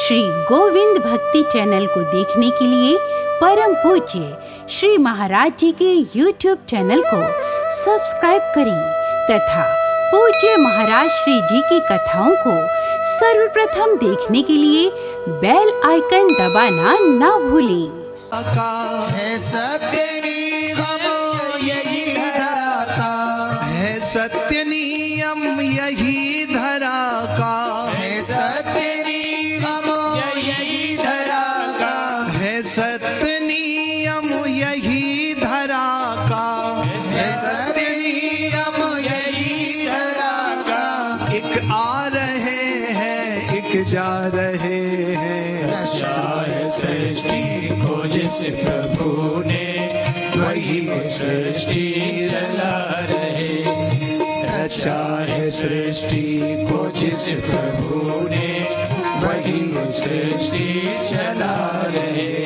श्री गोविंद भक्ति चैनल को देखने के लिए परम पूज्य श्री महाराज जी के YouTube चैनल को सब्सक्राइब करें तथा पूज्य महाराज श्री जी की कथाओं को सर्वप्रथम देखने के लिए बेल आइकन दबाना ना भूलें। है सत्य नियम यही धरा का, है सत्य नियम यही धरा का, है सत्य नियम यही धरा का, है सत्य नियम यही धरा का, है सत्य नियम यही धरा का। एक आ रहे हैं एक जा रहे हैं, रचा है सृष्टि को जिस प्रभु ने, वही सृष्टि चला रहे। रचा है सृष्टि को जिस प्रभु ने, वही सृष्टि चला रहे।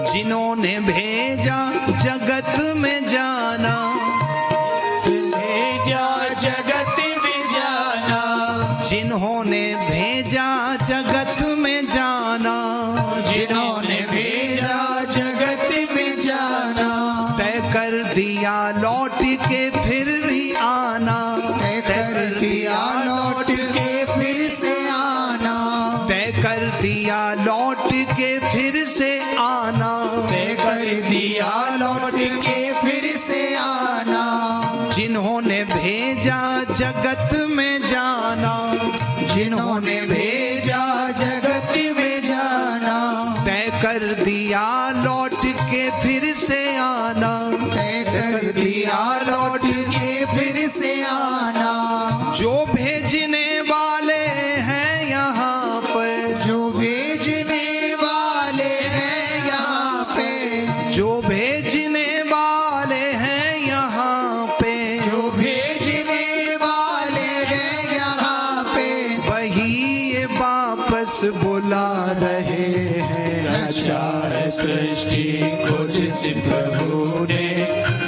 जिन्होंने भेजा जगत में जाना, भेजा जगत में जाना, जिन्होंने भेजा जगत में जाना, जिन्होंने भेजा जगत में जाना, तय कर दिया लौट के फिर भी आना, तय कर दिया लौट के फिर से आना, तय कर दिया लौट के फिर से आना, तय कर दिया लौट के फिर से आना। जिन्होंने भेजा जगत में जाना, जिन्होंने भेजा जगत में जाना, तय कर दिया लौट के फिर से आना, तय कर दिया लौट के फिर से आना। जो भेजने वाले हैं यहाँ पर, जो भेजने वाले हैं यहाँ पे, जो भेजने वाले हैं यहाँ पे, जो भेजने वाले हैं यहाँ पे, वही ये वापस बुला रहे हैं। रचा है सृष्टि को जिस प्रभु ने,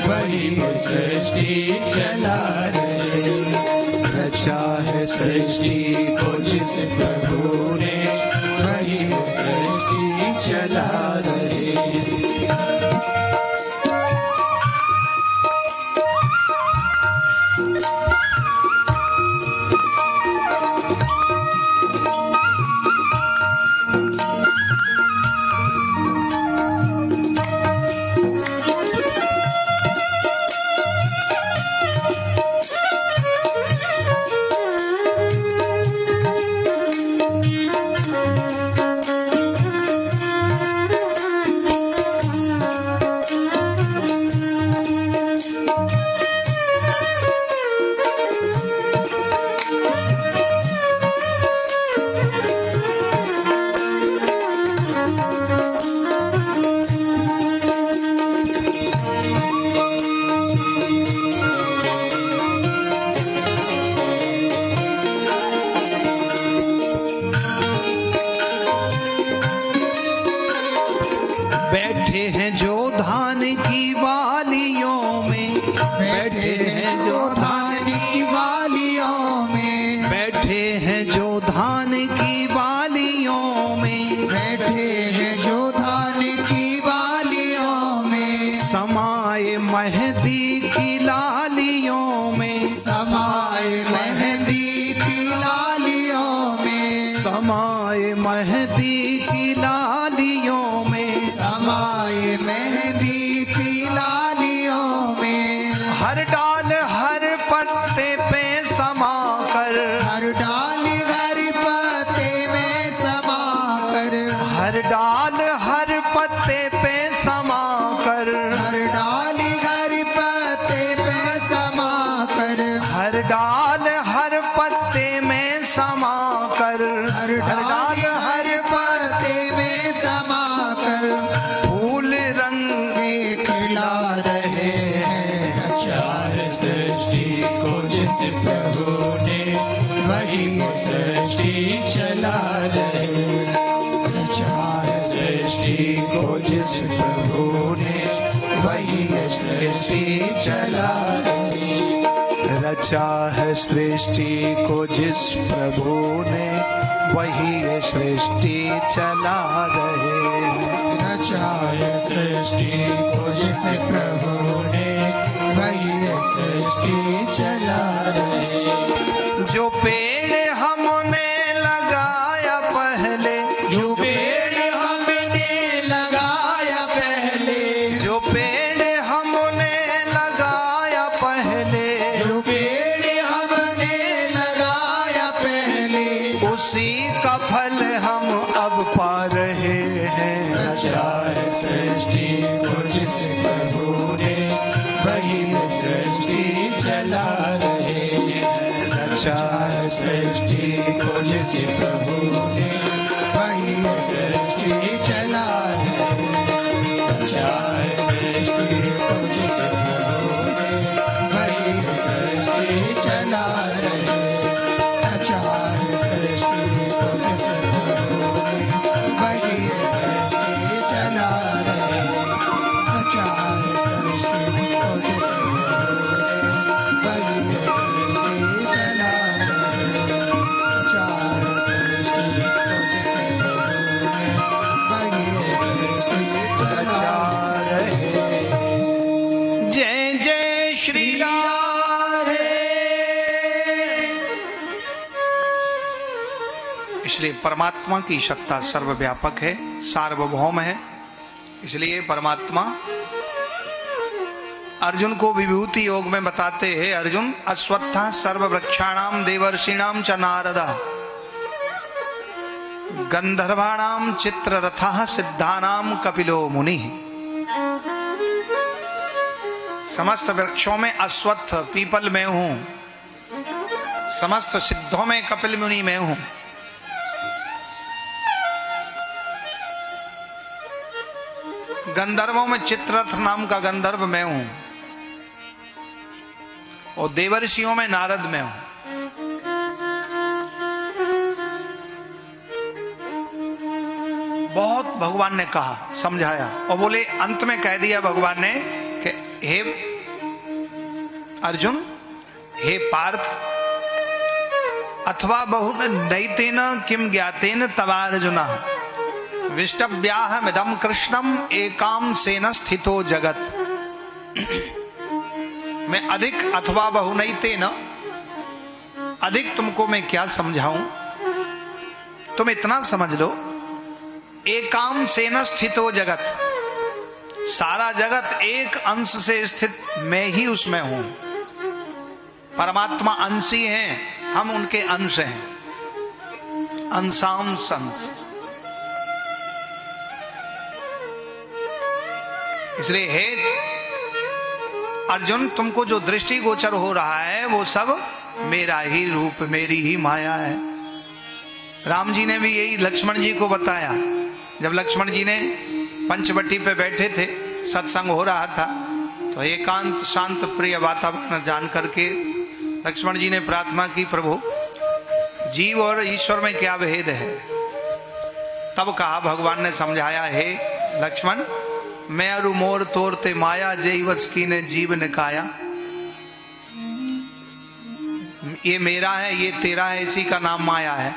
वही सृष्टि चला रहे। रचा है सृष्टि को जिस प्रभु ने, वही सृष्टि चला रहे। समाए मेहंदी की लालियों में, समाए मेहंदी की लालियों में, समाए मेहंदी की लालियों में। हर डाल हर पत्ते पे समा कर, हर डाल हर पत्ते में समा कर, हर डाल हर पत्ते पे समा कर, हर डाल हर पत्ते पे समा कर, हर डाल हर पत्ते में समा कर, हर डाल हर पत्ते में समा कर, फूल रंगे खिला रहे हैं। चार सृष्टि को जिस प्रभु ने, वही सृष्टि चला रहे। चार सृष्टि को जिस प्रभु ने, वही सृष्टि चला रहे। रचा है सृष्टि को जिस प्रभु ने, वही ये सृष्टि चला रहे। रचा है सृष्टि को जिस प्रभु ने, वही सृष्टि चला रहे। जो पेड़ हमने लगाया पहले, जो पेड़ हमने लगाया पहले, जो पेड़ हमने लगाया पहले, जो पेड़ हमने लगाया पहले, उसी का फल हम अब पा रहे हैं। रचा है सृष्टि को जिस प्रभु ने, वही सृष्टि चला रहे। रचा है सृष्टि को जिस प्रभु ने, वही सृष्टि चला रहे। रचा है सृष्टि को जिस प्रभु ने, वही सृष्टि चला रहे। रचा है सृष्टि को जिस प्रभु ने, वही सृष्टि चला रहे। रचा है सृष्टि को जिस प्रभु ने, वही सृष्टि चला रहे। रचा है सृष्टि को जिस प्रभु ने, वही सृष्टि चला रहे। जय जय श्री राम। इसलिए परमात्मा की सत्ता सर्वव्यापक है, सार्वभौम है। इसलिए परमात्मा अर्जुन को विभूति योग में बताते हैं, अर्जुन अश्वत्था सर्ववृक्षाणाम देवर्षिणाम च नारदा, गंधर्वाणाम चित्ररथः सिद्धानाम कपिलो मुनि। समस्त वृक्षों में अश्वत्थ पीपल में हूं, समस्त सिद्धों में कपिल मुनि में हूं। गंधर्वों में चित्ररथ नाम का गंधर्व मैं हूं, और देवर्षियों में नारद में हूं। बहुत भगवान ने कहा, समझाया, और बोले अंत में कह दिया भगवान ने कि हे अर्जुन, हे पार्थ, अथवा बहु नैतेन किम ज्ञातेन तवार्जुना विष्टव्याहमिदं कृष्णम एकाम सेन स्थितो जगत। मैं अधिक अथवा बहुनैतेन, अधिक तुमको मैं क्या समझाऊं, तुम इतना समझ लो, एकाम सेन स्थितो जगत, सारा जगत एक अंश से स्थित, मैं ही उसमें हूं। परमात्मा अंशी हैं, हम उनके अंश हैं, अंशाम संस। इसलिए हे अर्जुन, तुमको जो दृष्टि गोचर हो रहा है वो सब मेरा ही रूप, मेरी ही माया है। राम जी ने भी यही लक्ष्मण जी को बताया। जब लक्ष्मण जी ने पंचवटी पे बैठे थे, सत्संग हो रहा था, तो एकांत शांत प्रिय वातावरण जान करके लक्ष्मण जी ने प्रार्थना की, प्रभु जीव और ईश्वर में क्या भेद है। तब कहा, भगवान ने समझाया, हे लक्ष्मण, मैं अरु मोर तोरते माया, जय वस की ने जीव निकाया। ये मेरा है, ये तेरा है, इसी का नाम माया है।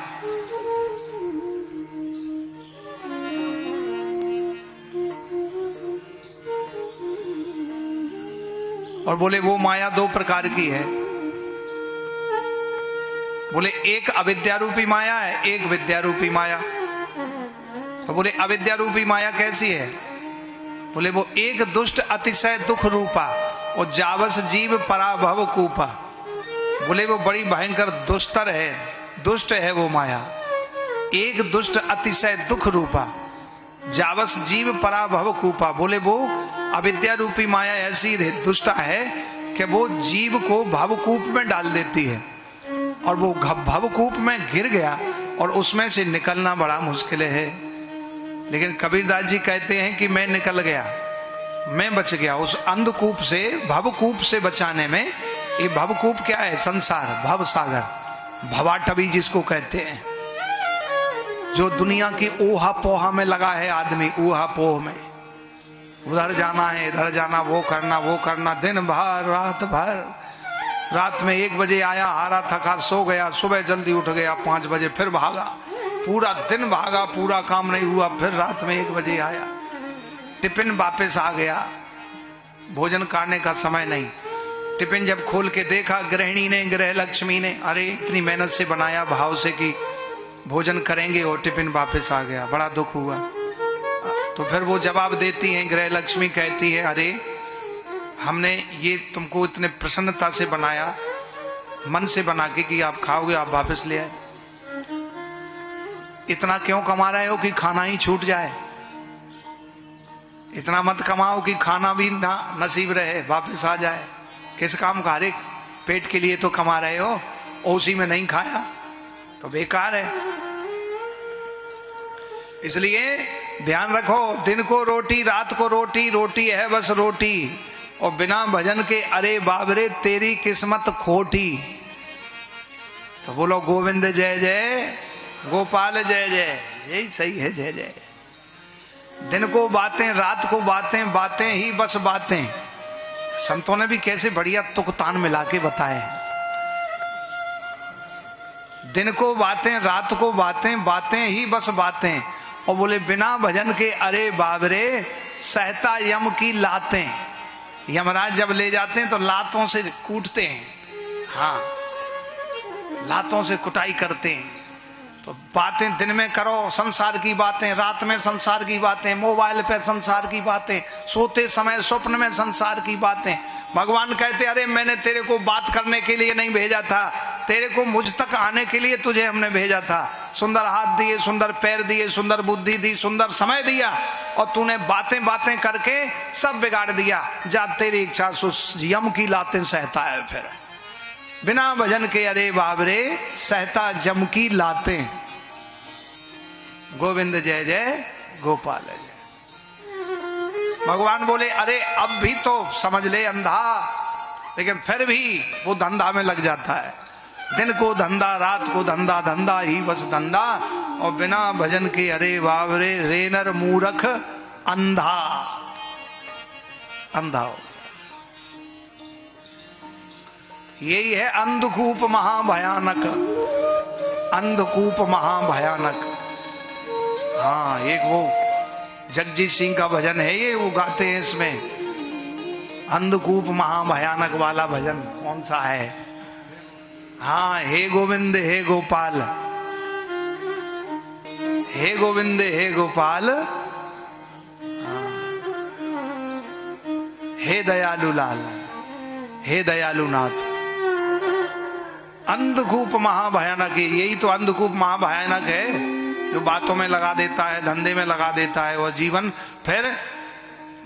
और बोले वो माया दो प्रकार की है, बोले एक अविद्या रूपी माया है, एक विद्या रूपी माया। तो बोले अविद्या रूपी माया कैसी है? बोले वो एक दुष्ट अतिशय दुख रूपा और जावस जीव पराभव कूपा। बोले वो बड़ी भयंकर दुष्टर है, दुष्ट है वो माया। एक दुष्ट अतिशय दुख रूपा जावस जीव पराभव कूपा। बोले वो अविद्या रूपी माया ऐसी दुष्टा है कि वो जीव को भवकूप में डाल देती है, और वो भवकूप में गिर गया और उसमें से निकलना बड़ा मुश्किल है। लेकिन कबीरदास जी कहते हैं कि मैं निकल गया, मैं बच गया उस अंधकूप से, भवकूप से बचाने में। ये भवकूप क्या है? संसार, भव सागर, भवाटवी जिसको कहते हैं, जो दुनिया की ऊहा पोहा में लगा है आदमी, ऊहा पोह में, उधर जाना है, इधर जाना, वो करना, दिन भर रात भर। रात में 1 बजे आया, हारा थका सो गया, सुबह जल्दी उठ गया 5 बजे, फिर भागा, पूरा दिन भागा, पूरा काम नहीं हुआ, फिर रात में 1 बजे आया, टिफिन वापस आ गया, भोजन करने का समय नहीं। टिफिन जब खोल के देखा गृहिणी ने, गृह लक्ष्मी ने, अरे इतनी मेहनत से बनाया भाव से कि भोजन करेंगे, और टिफिन वापस आ गया, बड़ा दुख हुआ। तो फिर वो जवाब देती हैं, गृह लक्ष्मी कहती है, अरे हमने ये तुमको इतने प्रसन्नता से बनाया, मन से बना के कि आप खाओगे, आप वापस ले आए। इतना क्यों कमा रहे हो कि खाना ही छूट जाए? इतना मत कमाओ कि खाना भी ना नसीब रहे, वापस आ जाए। किस काम का? हर एक पेट के लिए तो कमा रहे हो, और उसी में नहीं खाया तो बेकार है। इसलिए ध्यान रखो, दिन को रोटी, रात को रोटी, रोटी है बस रोटी, और बिना भजन के अरे बाबरे तेरी किस्मत खोटी। तो बोलो गोविंद जय जय, गोपाल जय जय, यही सही है जय जय। दिन को बातें, रात को बातें, बातें ही बस बातें। संतों ने भी कैसे बढ़िया तुकतान मिला के बताए। दिन को बातें, रात को बातें, बातें ही बस बातें, और बोले बिना भजन के अरे बाबरे सहता यम की लातें। यमराज जब ले जाते हैं तो लातों से कूटते हैं, हाँ लातों से कुटाई करते हैं। तो बातें दिन में करो संसार की बातें, रात में संसार की बातें, मोबाइल पे संसार की बातें, सोते समय स्वप्न में संसार की बातें। भगवान कहते अरे मैंने तेरे को बात करने के लिए नहीं भेजा था, तेरे को मुझ तक आने के लिए तुझे हमने भेजा था। सुंदर हाथ दिए, सुंदर पैर दिए, सुंदर बुद्धि दी, सुंदर समय दिया, और तूने बातें बातें करके सब बिगाड़ दिया। जा तेरी इच्छा यम की लातें सहता है। फिर बिना भजन के अरे बाबरे सहता जम की लातें। गोविंद जय जय, गोपाल जय। भगवान बोले अरे अब भी तो समझ ले अंधा, लेकिन फिर भी वो धंधा में लग जाता है। दिन को धंधा, रात को धंधा, धंधा ही बस धंधा, और बिना भजन के अरे बाबरे रेनर मूर्ख अंधा, अंधा हो। यही है अंधकूप महाभयानक, अंधकूप महाभयानक। हाँ, एक वो जगजीत सिंह का भजन है ये, वो गाते हैं इसमें, अंधकूप महाभयानक वाला भजन कौन सा है? हाँ, हे गोविंद हे गोपाल, हे गोविंद हे गोपाल, हे दयालु लाल, हे दयालु नाथ। अंधकूप महाभयानक है, यही तो अंधकूप महाभयानक है जो बातों में लगा देता है, धंधे में लगा देता है, और जीवन फिर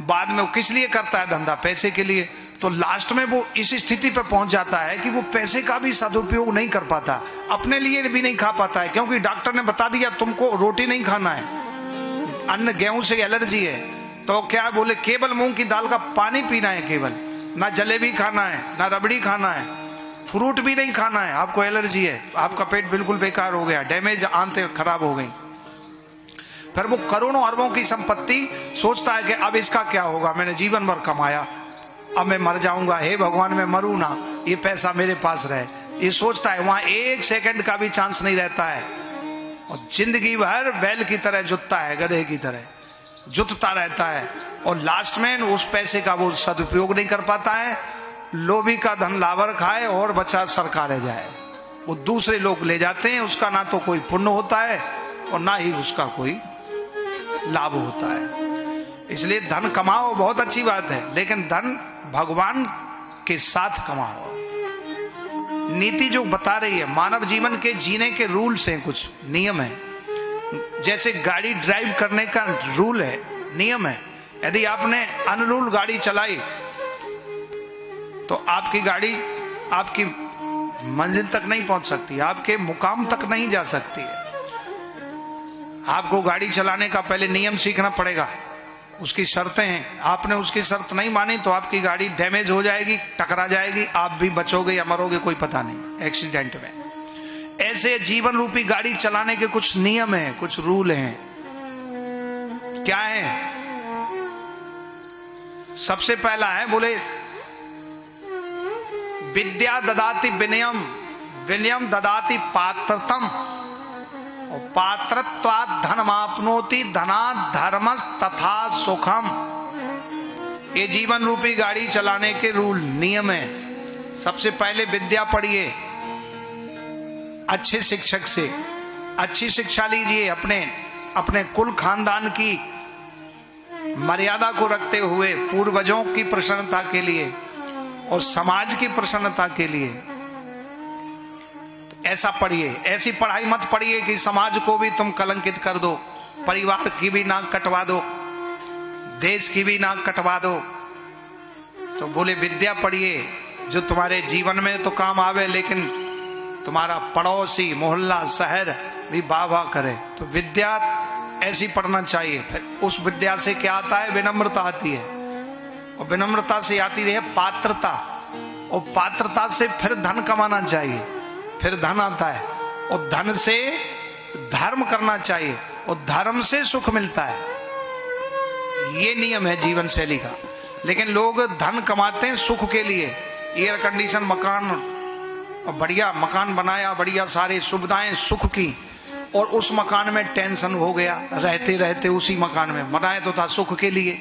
बाद में वो किस लिए करता है धंधा? पैसे के लिए। तो लास्ट में वो इस स्थिति पे पहुंच जाता है कि वो पैसे का भी सदुपयोग नहीं कर पाता, अपने लिए भी नहीं खा पाता है, क्योंकि डॉक्टर ने बता दिया तुमको रोटी नहीं खाना है, अन्न गेहूं से एलर्जी है। तो क्या बोले केवल मूंग की दाल का पानी पीना है, केवल ना जलेबी खाना है, ना रबड़ी खाना है, फ्रूट भी नहीं खाना है, आपको एलर्जी है, आपका पेट बिल्कुल बेकार हो गया, डैमेज आंतें खराब हो गई। फिर वो करोड़ों अरबों की संपत्ति सोचता है कि अब इसका क्या होगा, मैंने जीवन भर कमाया, अब मैं मर जाऊंगा, हे भगवान मैं मरूं ना, ये पैसा मेरे पास रहे, ये सोचता है। वहां 1 सेकंड का भी चांस नहीं रहता है, और जिंदगी भर बैल की तरह जुतता है, गधे की तरह जुतता रहता है, और लास्ट में उस पैसे का वो सदुपयोग नहीं कर पाता है। लोभी का धन लावर खाए और बचा सरकारे जाए। वो दूसरे लोग ले जाते हैं, उसका ना तो कोई पुण्य होता है और ना ही उसका कोई लाभ होता है। इसलिए धन कमाओ बहुत अच्छी बात है, लेकिन धन भगवान के साथ कमाओ। नीति जो बता रही है, मानव जीवन के जीने के रूल्स हैं, कुछ नियम है। जैसे गाड़ी ड्राइव करने का रूल है, नियम है। यदि आपने अनरूल गाड़ी चलाई तो आपकी गाड़ी आपकी मंजिल तक नहीं पहुंच सकती, आपके मुकाम तक नहीं जा सकती है। आपको गाड़ी चलाने का पहले नियम सीखना पड़ेगा, उसकी शर्तें हैं। आपने उसकी शर्त नहीं मानी तो आपकी गाड़ी डैमेज हो जाएगी, टकरा जाएगी, आप भी बचोगे या मरोगे कोई पता नहीं एक्सीडेंट में। ऐसे जीवन रूपी गाड़ी चलाने के कुछ नियम हैं, कुछ रूल हैं। क्या है? सबसे पहला है, बोले विद्या ददाति विनयम, विनयम ददाति पात्रतम, और पात्रत्वात् धनमाप्नोति, धनात् धर्मस् तथा सुखम। ये जीवन रूपी गाड़ी चलाने के रूल नियम है। सबसे पहले विद्या पढ़िए, अच्छे शिक्षक से अच्छी शिक्षा लीजिए, अपने कुल खानदान की मर्यादा को रखते हुए, पूर्वजों की प्रसन्नता के लिए और समाज की प्रसन्नता के लिए। तो ऐसा पढ़िए। ऐसी पढ़ाई मत पढ़िए कि समाज को भी तुम कलंकित कर दो, परिवार की भी नाक कटवा दो, देश की भी नाक कटवा दो। तो बोले विद्या पढ़िए जो तुम्हारे जीवन में तो काम आवे, लेकिन तुम्हारा पड़ोसी, मोहल्ला, शहर भी वाह वाह करे। तो विद्या ऐसी पढ़ना चाहिए। फिर उस विद्या से क्या आता है? विनम्रता आती है, और विनम्रता से आती है पात्रता, और पात्रता से फिर धन कमाना चाहिए, फिर धन आता है, और धन से धर्म करना चाहिए, और धर्म से सुख मिलता है। ये नियम है जीवन शैली का। लेकिन लोग धन कमाते हैं सुख के लिए, एयर कंडीशन मकान, और बढ़िया मकान बनाया, बढ़िया सारी सुविधाएं सुख की, और उस मकान में टेंशन हो गया, रहते रहते उसी मकान में। बनाया तो था सुख के लिए,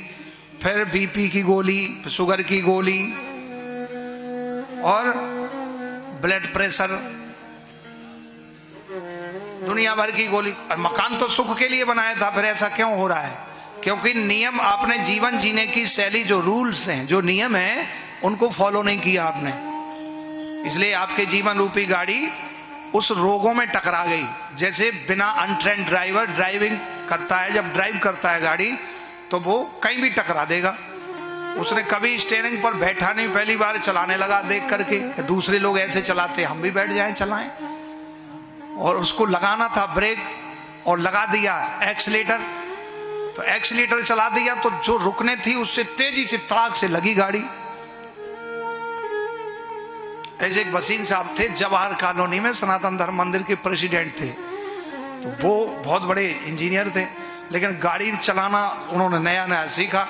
फिर बीपी की गोली, शुगर की गोली और ब्लड प्रेशर, दुनिया भर की गोली। और मकान तो सुख के लिए बनाया था, फिर ऐसा क्यों हो रहा है? क्योंकि नियम, आपने जीवन जीने की शैली, जो रूल्स हैं, जो नियम हैं, उनको फॉलो नहीं किया आपने। इसलिए आपके जीवन रूपी गाड़ी उस रोगों में टकरा गई। जैसे बिना अनट्रेंड ड्राइवर ड्राइविंग करता है, जब ड्राइव करता है गाड़ी तो वो कहीं भी टकरा देगा। उसने कभी स्टीयरिंग पर बैठा नहीं, पहली बार चलाने लगा देख करके कि दूसरे लोग ऐसे चलाते, हम भी बैठ जाएं चलाएं। और उसको लगाना था ब्रेक और लगा दिया एक्सीलेटर, तो एक्सीलेटर चला दिया तो जो रुकने थी उससे तेजी से तड़ाक से लगी गाड़ी। ऐसे एक वसीम साहब थे, जवाहर कॉलोनी में सनातन धर्म मंदिर के प्रेसिडेंट थे। तो वो बहुत बड़े इंजीनियर थे, लेकिन गाड़ी चलाना उन्होंने नया नया सीखा।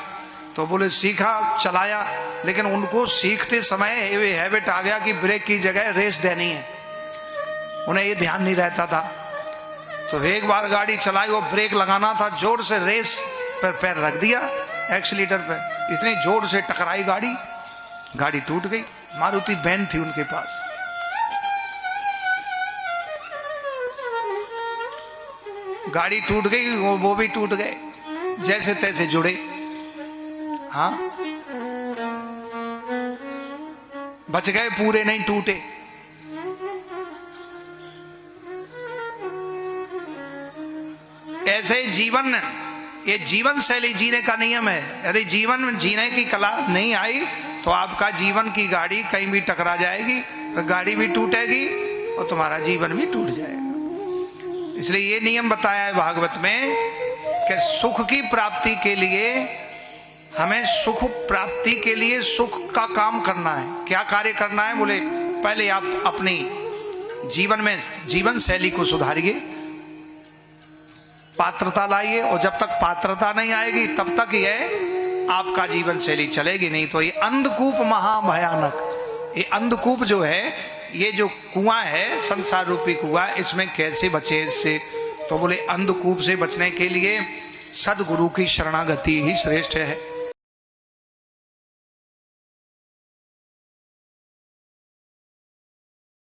तो बोले सीखा, चलाया, लेकिन उनको सीखते समय ये हैबिट आ गया कि ब्रेक की जगह रेस देनी है। उन्हें ये ध्यान नहीं रहता था। तो एक बार गाड़ी चलाई, वो ब्रेक लगाना था, जोर से रेस पर पैर रख दिया एक्सीलेटर पर, इतनी जोर से टकराई गाड़ी, गाड़ी टूट गई। मारुति वैन थी उनके पास। गाड़ी टूट गई, वो भी टूट गए, जैसे तैसे जुड़े। हाँ, बच गए, पूरे नहीं टूटे। ऐसे जीवन, ये जीवन शैली जीने का नियम है। यदि जीवन जीने की कला नहीं आई तो आपका जीवन की गाड़ी कहीं भी टकरा जाएगी, तो गाड़ी भी टूटेगी और तुम्हारा जीवन भी टूट जाएगा। इसलिए ये नियम बताया है भागवत में कि सुख की प्राप्ति के लिए, हमें सुख प्राप्ति के लिए सुख का काम करना है। क्या कार्य करना है? बोले पहले आप अपनी जीवन में जीवन शैली को सुधारिए, पात्रता लाइए, और जब तक पात्रता नहीं आएगी तब तक ये आपका जीवन शैली चलेगी नहीं। तो ये अंधकूप महाभयानक, ये अंधकूप जो है, ये जो कुआं है, संसार रूपी कुआं, इसमें कैसे बचे इससे? तो बोले अंधकूप से बचने के लिए सदगुरु की शरणागति ही श्रेष्ठ है।